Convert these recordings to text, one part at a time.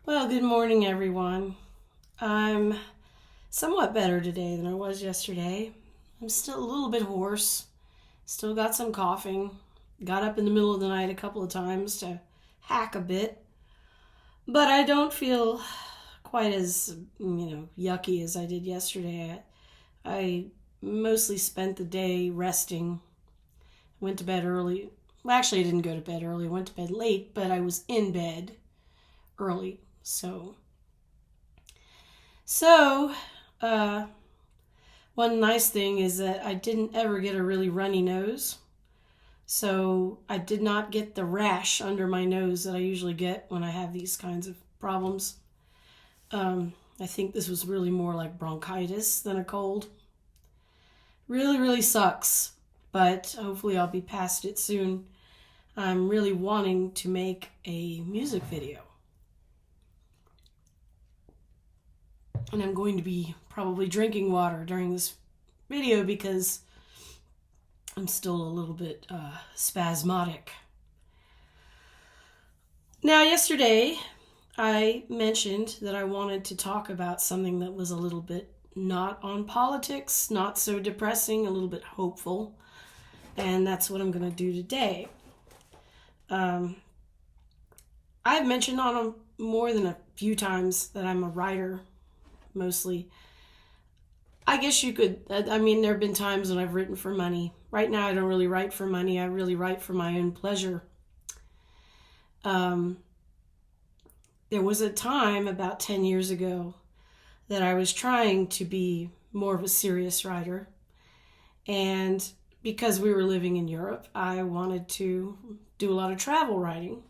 Well, good morning, everyone. I'm somewhat better today than I was yesterday. I'm still a little bit hoarse, still got some coughing. Got up in the middle of the night a couple of times to hack a bit, but I don't feel quite as, yucky as I did yesterday. I mostly spent the day resting. Went to bed early. Well, actually, I didn't go to bed early. I went to bed late, but I was in bed early. So, uh, one nice thing is that I didn't ever get a really runny nose. So I did not get the rash under my nose that I usually get when I have these kinds of problems. I think this was really more like bronchitis than a cold. Really, really sucks, but hopefully I'll be past it soon. I'm really wanting to make a music video. And I'm going to be probably drinking water during this video because I'm still a little bit spasmodic. Now, yesterday I mentioned that I wanted to talk about something that was a little bit not on politics, not so depressing, a little bit hopeful. And that's what I'm going to do today. I've mentioned on more than a few times that I'm a writer, mostly. I guess you could, there have been times when I've written for money. Right now, I don't really write for money. I really write for my own pleasure. There was a time about 10 years ago that I was trying to be more of a serious writer. And because we were living in Europe, I wanted to do a lot of travel writing.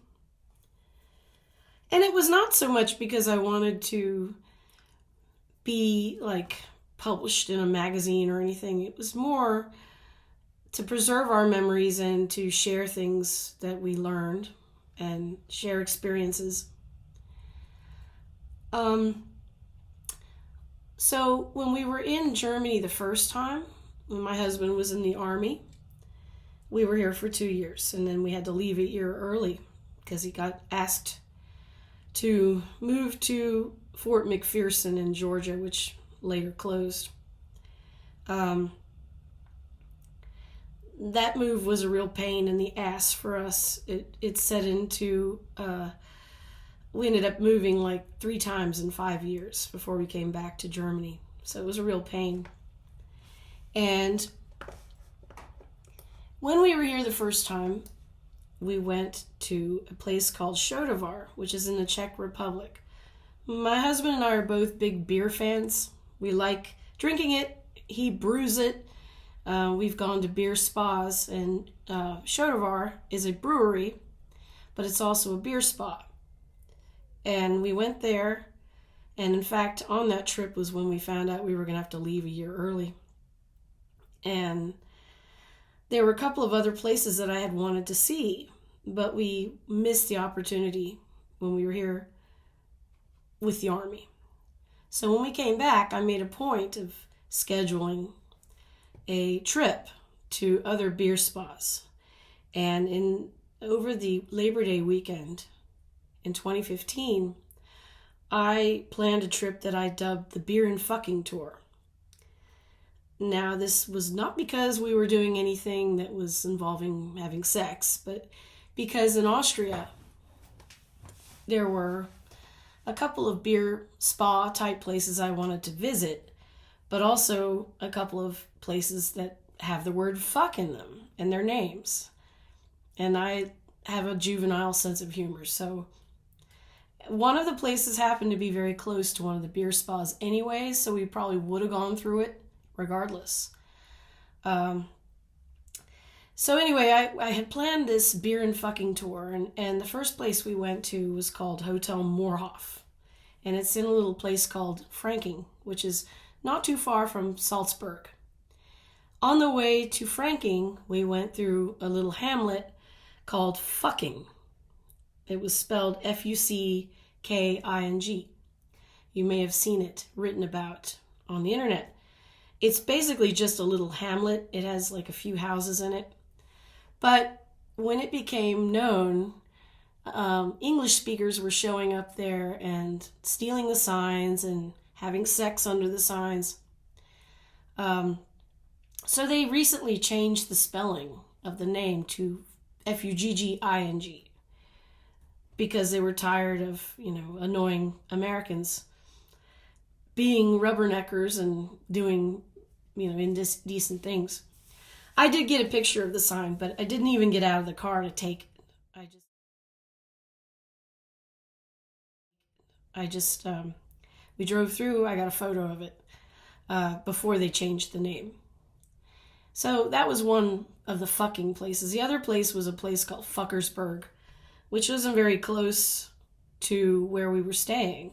And it was not so much because I wanted to be published in a magazine or anything. It was more to preserve our memories and to share things that we learned and share experiences. So when we were in Germany the first time, when my husband was in the army, we were here for 2 years, and then we had to leave a year early because he got asked to move to Fort McPherson in Georgia, which later closed. That move was a real pain in the ass for us. It set into, we ended up moving 3 times in 5 years before we came back to Germany. So it was a real pain. And when we were here the first time, we went to a place called Shotovar, which is in the Czech Republic. My husband and I are both big beer fans. We like drinking it. He brews it. We've gone to beer spas, and Shotovar is a brewery, but it's also a beer spa. And we went there, and in fact, on that trip was when we found out we were going to have to leave a year early. And there were a couple of other places that I had wanted to see, but we missed the opportunity when we were here with the Army. So when we came back, I made a point of scheduling a trip to other beer spas. And over the Labor Day weekend in 2015, I planned a trip that I dubbed the Beer and Fucking Tour. Now, this was not because we were doing anything that was involving having sex, but because in Austria, there were a couple of beer spa type places I wanted to visit, but also a couple of places that have the word fuck in them in their names. And I have a juvenile sense of humor, so one of the places happened to be very close to one of the beer spas anyway, so we probably would have gone through it regardless. So anyway, I had planned this beer and fucking tour, and the first place we went to was called Hotel Moorhof, and it's in a little place called Franking, which is not too far from Salzburg. On the way to Franking, we went through a little hamlet called Fugging. It was spelled Fucking. You may have seen it written about on the internet. It's basically just a little hamlet. It has a few houses in it. But when it became known, English speakers were showing up there and stealing the signs and having sex under the signs. So they recently changed the spelling of the name to Fugging because they were tired of, annoying Americans being rubberneckers and doing, indecent things. I did get a picture of the sign, but I didn't even get out of the car to take it. We drove through, I got a photo of it before they changed the name. So that was one of the fucking places. The other place was a place called Fuckersburg, which wasn't very close to where we were staying.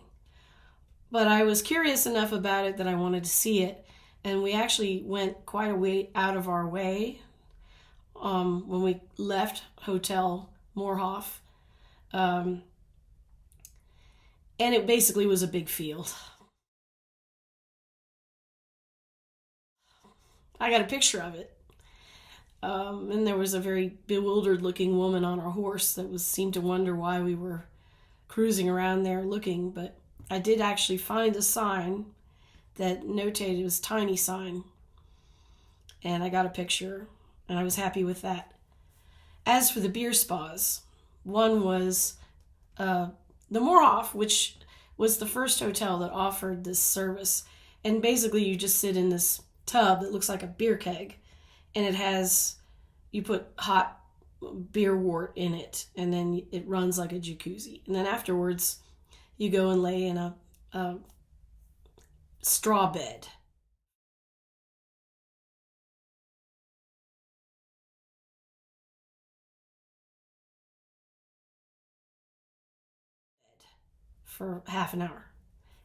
But I was curious enough about it that I wanted to see it. And we actually went quite a way out of our way when we left Hotel Moorhof. And it basically was a big field. I got a picture of it. And there was a very bewildered looking woman on our horse that seemed to wonder why we were cruising around there looking. But I did actually find a sign that notated, it was a tiny sign. And I got a picture, and I was happy with that. As for the beer spas, one was the Moorhof, which was the first hotel that offered this service. And basically you just sit in this tub that looks like a beer keg, and you put hot beer wort in it, and then it runs like a jacuzzi. And then afterwards you go and lay in a straw bed. For half an hour,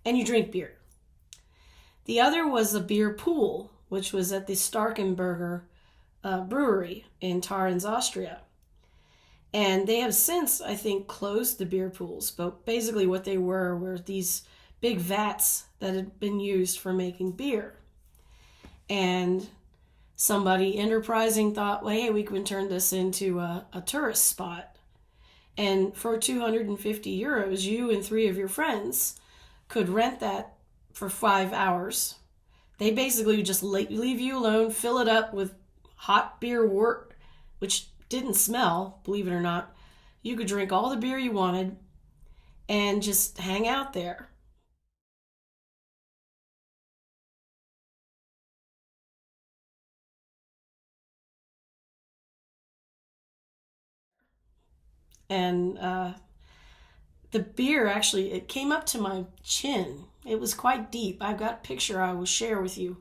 and you drink beer. The other was a beer pool, which was at the Starkenberger brewery in Tarens, Austria. And they have since, I think, closed the beer pools. But basically what they were these big vats that had been used for making beer. And somebody enterprising thought, well, hey, we can turn this into a tourist spot. And for 250 euros, you and 3 of your friends could rent that for 5 hours. They basically just leave you alone, fill it up with hot beer wort, which didn't smell, believe it or not. You could drink all the beer you wanted and just hang out there. And the beer actually, it came up to my chin. It was quite deep. I've got a picture I will share with you.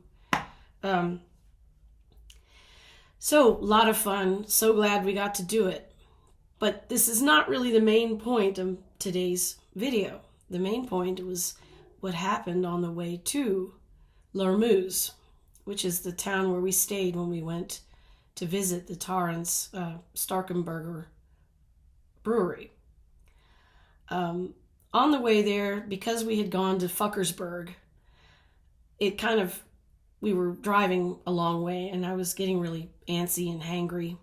So, a lot of fun. So glad we got to do it. But this is not really the main point of today's video. The main point was what happened on the way to Lormuz, which is the town where we stayed when we went to visit the Tarens Starkenberger brewery. On the way there, because we had gone to Fuckersburg, we were driving a long way, and I was getting really antsy and hangry.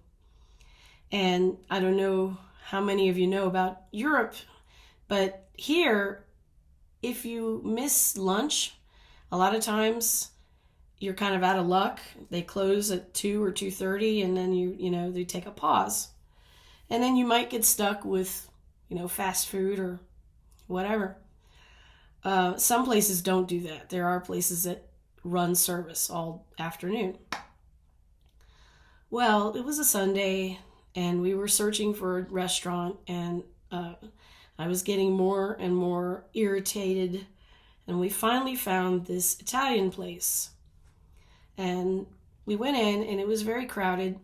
And I don't know how many of you know about Europe, but here, if you miss lunch, a lot of times you're kind of out of luck. They close at 2 or 2:30, and then they take a pause. And then you might get stuck with, fast food or whatever. Some places don't do that. There are places that run service all afternoon. Well, it was a Sunday, and we were searching for a restaurant, and I was getting more and more irritated, and we finally found this Italian place. And we went in, and it was very crowded,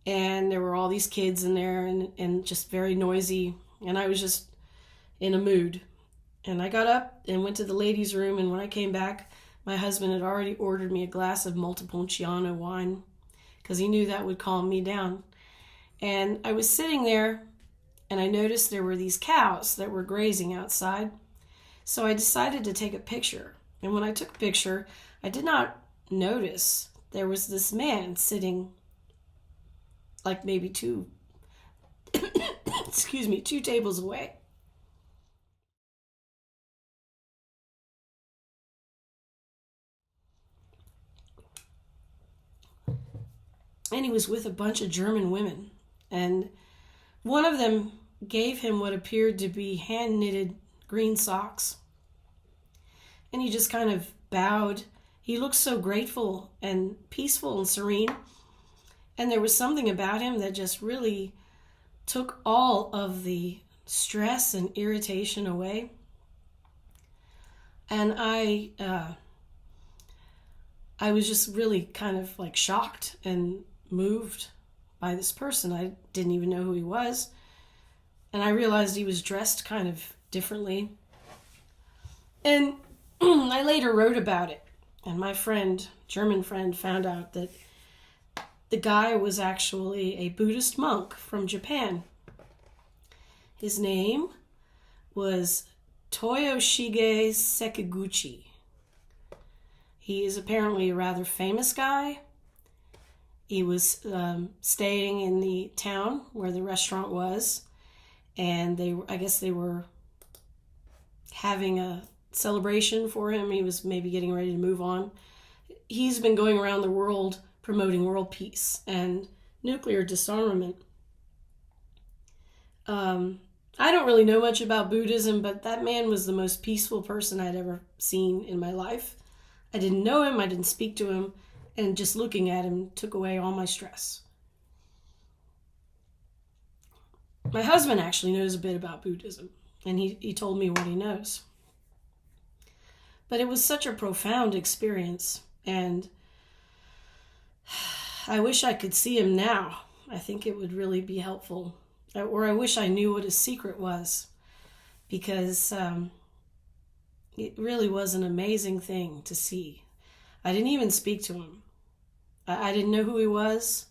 and there were all these kids in there and just very noisy, and I was just in a mood. And I got up and went to the ladies' room, and when I came back, my husband had already ordered me a glass of Montepulciano wine because he knew that would calm me down. And I was sitting there, and I noticed there were these cows that were grazing outside. So I decided to take a picture. And when I took a picture, I did not notice there was this man sitting like maybe 2 excuse me, 2 tables away. And he was with a bunch of German women. And one of them gave him what appeared to be hand-knitted green socks. And he just kind of bowed. He looked so grateful and peaceful and serene. And there was something about him that just really took all of the stress and irritation away. And I was just really kind of like shocked and moved by this person. I didn't even know who he was. And I realized he was dressed kind of differently. And I later wrote about it. And my friend, German friend, found out that the guy was actually a Buddhist monk from Japan. His name was Toyoshige Sekiguchi. He is apparently a rather famous guy. He was staying in the town where the restaurant was, and I guess they were having a celebration for him. He was maybe getting ready to move on. He's been going around the world promoting world peace and nuclear disarmament. I don't really know much about Buddhism, but that man was the most peaceful person I'd ever seen in my life. I didn't know him, I didn't speak to him, and just looking at him took away all my stress. My husband actually knows a bit about Buddhism, and he told me what he knows. But it was such a profound experience, and I wish I could see him now. I think it would really be helpful. Or I wish I knew what his secret was, because it really was an amazing thing to see. I didn't even speak to him. I didn't know who he was,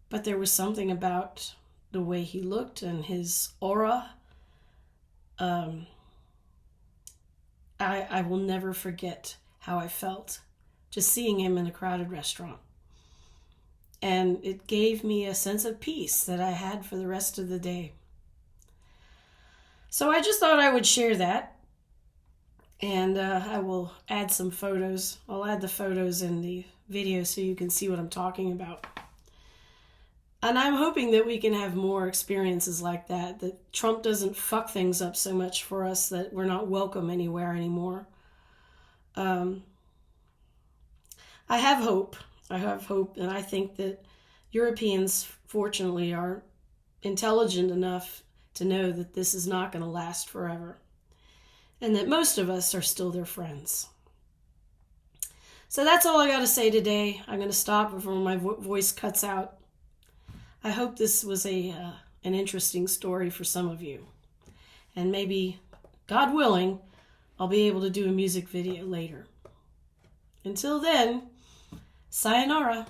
but there was something about the way he looked and his aura. I will never forget how I felt just seeing him in a crowded restaurant. And it gave me a sense of peace that I had for the rest of the day. So I just thought I would share that. And I will add some photos. I'll add the photos in the video so you can see what I'm talking about. And I'm hoping that we can have more experiences like that Trump doesn't fuck things up so much for us that we're not welcome anywhere anymore. I have hope. And I think that Europeans, fortunately, are intelligent enough to know that this is not going to last forever, and that most of us are still their friends. So that's all I got to say today. I'm going to stop before my voice cuts out. I hope this was an interesting story for some of you, and maybe, God willing, I'll be able to do a music video later. Until then, sayonara.